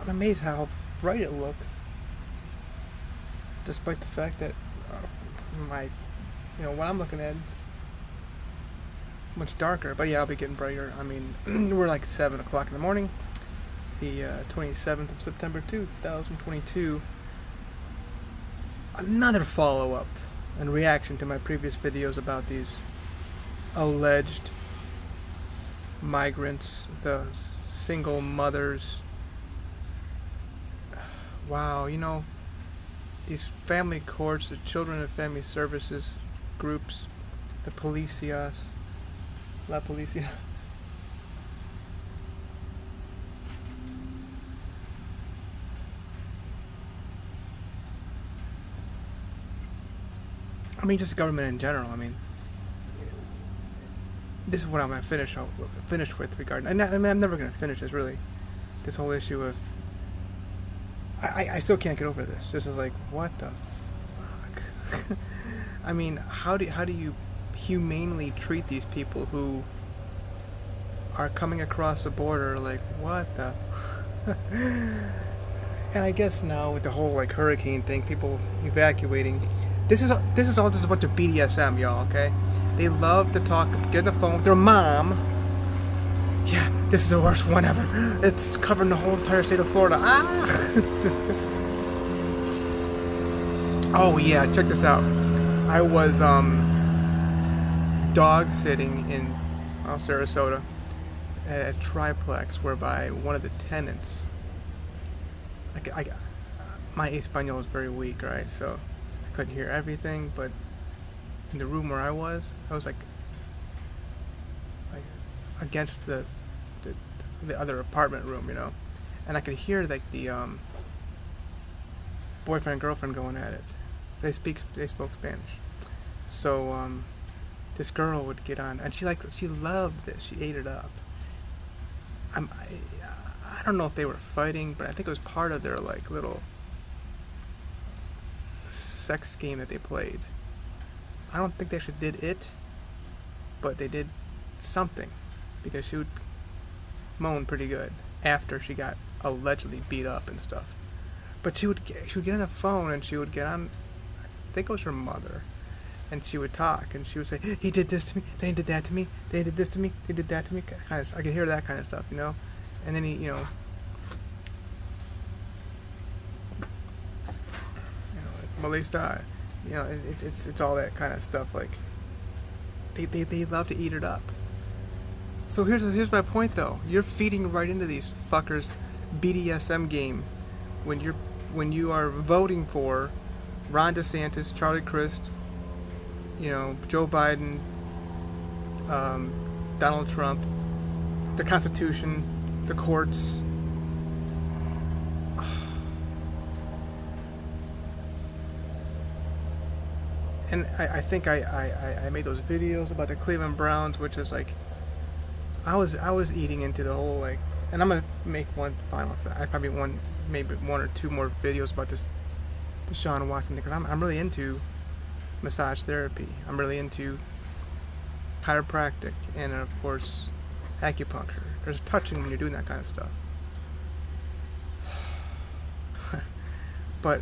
I'm amazed how bright it looks, despite the fact that my, what I'm looking at is much darker. But yeah, I'll be getting brighter. I mean, we're like 7 o'clock in the morning, the 27th of September 2022. Another follow-up and reaction to my previous videos about these alleged migrants, the single mothers. Wow, these family courts, the children and family services groups, the policias, la policia. I mean, just government in general. I mean, this is what I'm gonna finish with regarding. I'm never gonna finish this really. This whole issue of I still can't get over this. This is like, what the fuck? I mean, how do you humanely treat these people who are coming across the border? Like, what the? And I guess now with the whole like hurricane thing, people evacuating. This is all just a bunch of BDSM, y'all. Okay, they love to talk, get on the phone with their mom. Yeah, this is the worst one ever. It's covering the whole entire state of Florida. Ah! Oh yeah, check this out. I was dog sitting in Sarasota at a triplex whereby one of the tenants, my Espanol is very weak, right? So I couldn't hear everything, but in the room where I was like against the other apartment room, and I could hear like the boyfriend and girlfriend going at it. They spoke Spanish, so this girl would get on, and she loved this. She ate it up. I don't know if they were fighting, but I think it was part of their like little sex game that they played. I don't think they actually did it, but they did something, because she would moan pretty good after she got allegedly beat up and stuff. But she would get on the phone, and she would get on, I think it was her mother, and she would talk, and she would say, he did this to me, then he did that to me, then he did this to me, they did that to me. I could hear that kind of stuff, and then he, molesta, it's all that kind of stuff. Like they love to eat it up. So here's my point though. You're feeding right into these fuckers' BDSM game when you are voting for Ron DeSantis, Charlie Crist, Joe Biden, Donald Trump, the Constitution, the courts. And I think I made those videos about the Cleveland Browns, which is like, I was eating into the whole like, and I'm gonna make one final. I probably maybe one or two more videos about this Deshaun Watson thing, because I'm really into massage therapy. I'm really into chiropractic, and of course acupuncture. There's touching when you're doing that kind of stuff. But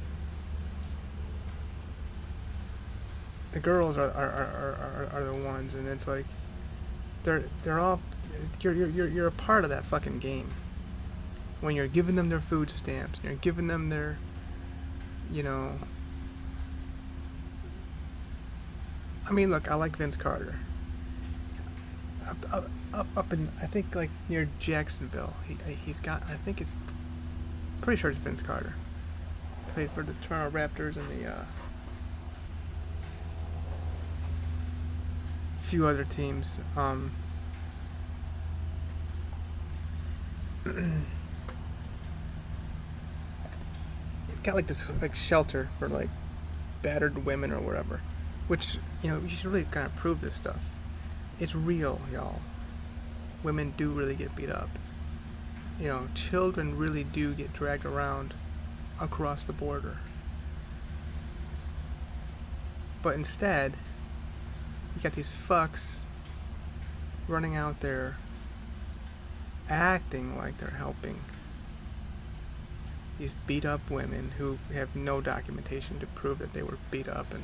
the girls are the ones, and it's like they're all you're a part of that fucking game when you're giving them their food stamps, and you're giving them their I mean, look, I like Vince Carter. Up in, I think, like near Jacksonville, he's got, I think it's, pretty sure it's Vince Carter. Played for the Toronto Raptors and the few other teams. He's got like this like shelter for like battered women or whatever, which you should really kind of prove this stuff. It's real, y'all. Women do really get beat up. Children really do get dragged around across the border. But instead, you got these fucks running out there acting like they're helping these beat up women who have no documentation to prove that they were beat up, and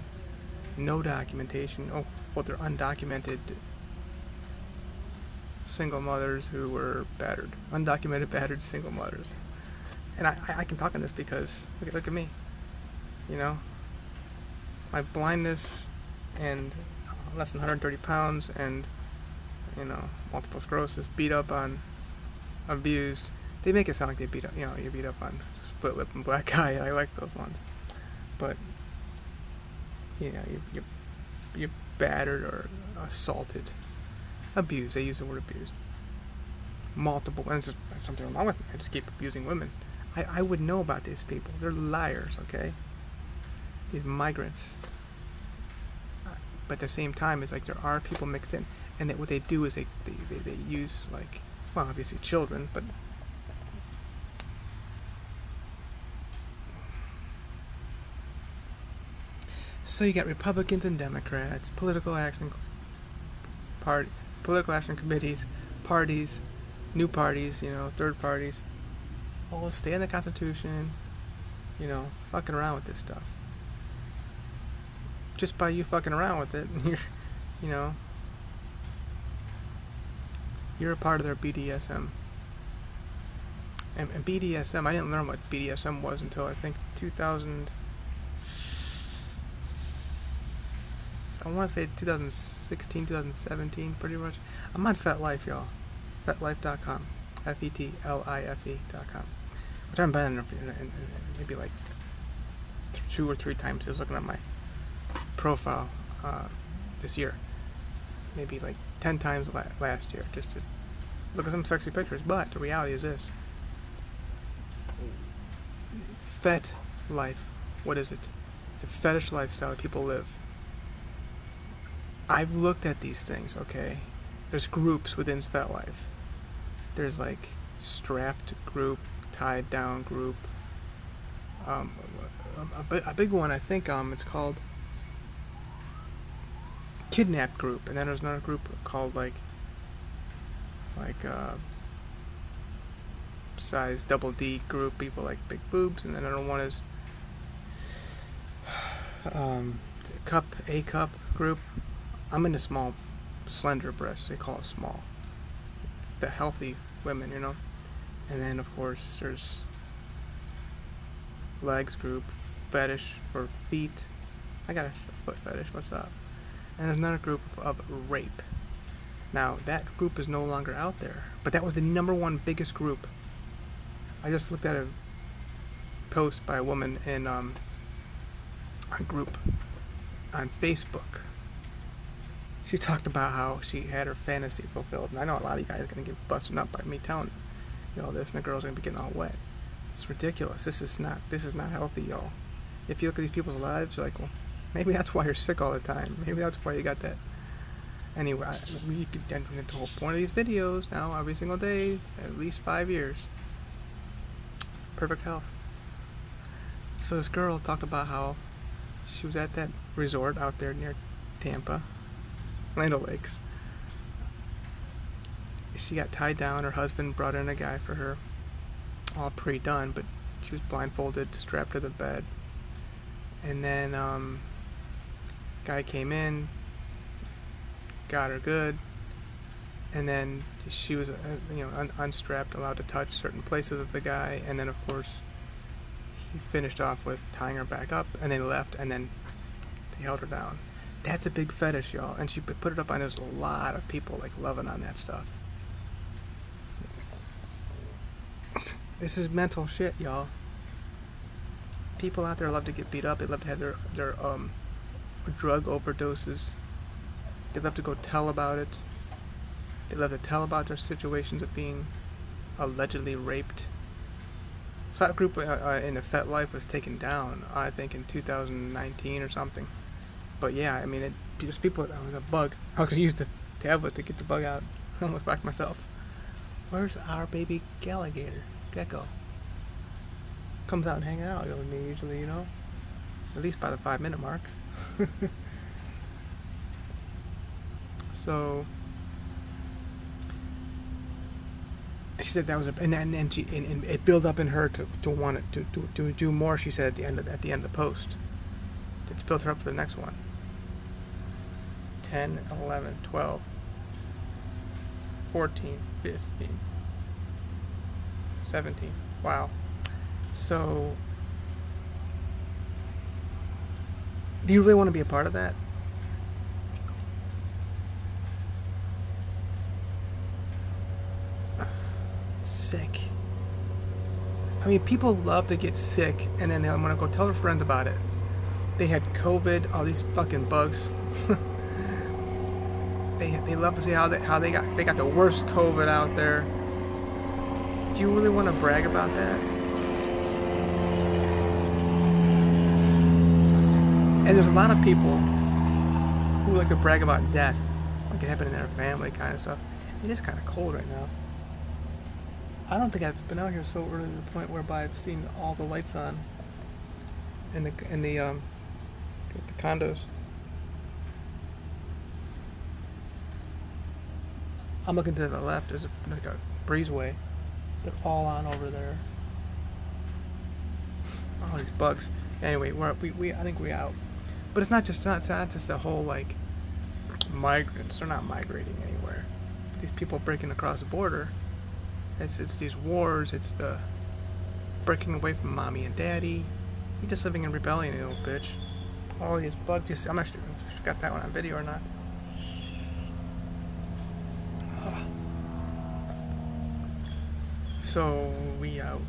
no documentation. Oh, well, they're undocumented single mothers who were battered. Undocumented battered single mothers. And I can talk on this because look at me. You know, my blindness and less than 130 pounds and, you know, multiple sclerosis, beat up on, abused. They make it sound like they beat up, you know, you beat up on split lip and black eye. I like those ones. But, you know, you're battered or assaulted. Abused. They use the word abused. Multiple. And there's something wrong with me. I just keep abusing women. I would know about these people. They're liars, okay? These migrants. But at the same time, it's like there are people mixed in. And that what they do is they use, like, well, obviously children, but so you got Republicans and Democrats, political action committees, parties, new parties, you know, third parties, all stay in the Constitution, you know, fucking around with this stuff. Just by you fucking around with it, you know, you're a part of their BDSM. And BDSM, I didn't learn what BDSM was until I think 2000. I want to say 2016, 2017, pretty much. I'm on FetLife, y'all. FetLife.com. FetLife.com. Which I haven't been in maybe like 2 or 3 times just looking at my profile this year. Maybe like 10 times last year just to look at some sexy pictures. But the reality is this. FetLife. What is it? It's a fetish lifestyle that people live. I've looked at these things, okay? There's groups within FetLife. There's like strapped group, tied down group. A big one, I think it's called kidnapped group. And then there's another group called like size double D group, people like big boobs. And then another one is A cup group. I'm into small, slender breasts. They call it small. The healthy women, you know. And then, of course, there's legs group, fetish for feet. I got a foot fetish. What's up? And there's another group of rape. Now, that group is no longer out there. But that was the #1 biggest group. I just looked at a post by a woman in a group on Facebook. She talked about how she had her fantasy fulfilled. And I know a lot of you guys are going to get busted up by me telling you all this, and the girl's going to be getting all wet. It's ridiculous. This is not healthy, y'all. If you look at these people's lives, you're like, well, maybe that's why you're sick all the time. Maybe that's why you got that. Anyway, we could enter into the whole point of these videos now, every single day, at least 5 years. Perfect health. So this girl talked about how she was at that resort out there near Tampa, Land O'Lakes. She got tied down. Her husband brought in a guy for her, all pre-done, but she was blindfolded, strapped to the bed. And then guy came in, got her good, and then she was unstrapped, allowed to touch certain places of the guy, and then of course he finished off with tying her back up, and they left, and then they held her down. That's a big fetish, y'all, and she put it up on. There's a lot of people like loving on that stuff. This is mental shit, y'all. People out there love to get beat up. They love to have their drug overdoses. They love to go tell about it. They love to tell about their situations of being allegedly raped. So that group in the FetLife was taken down, I think, in 2019 or something. But yeah, I mean, there's people with a bug. I was going to use the tablet to get the bug out. I almost whacked myself. Where's our baby alligator? Gecko. Comes out and hangs out with me usually, you know. At least by the 5-minute mark. So She said that was and it built up in her to want it to do more. She said at the end of the post, it's built her up for the next one. 10, 11, 12, 14, 15, 17. Wow. So, do you really want to be a part of that? Sick. I mean, people love to get sick, and then they want to go tell their friends about it. They had COVID, all these fucking bugs. They love to see how they got the worst COVID out there. Do you really want to brag about that? And there's a lot of people who like to brag about death, like it happened in their family, kind of stuff. It is kind of cold right now. I don't think I've been out here so early to the point whereby I've seen all the lights on in the condos. I'm looking to the left. There's like a breezeway. They're all on over there. All these bugs. Anyway, I think we're out. But it's not just the whole like migrants. They're not migrating anywhere. These people breaking across the border. It's these wars. It's the breaking away from mommy and daddy. You're just living in rebellion, you little bitch. All these bugs. I'm actually got that one on video or not. So we out.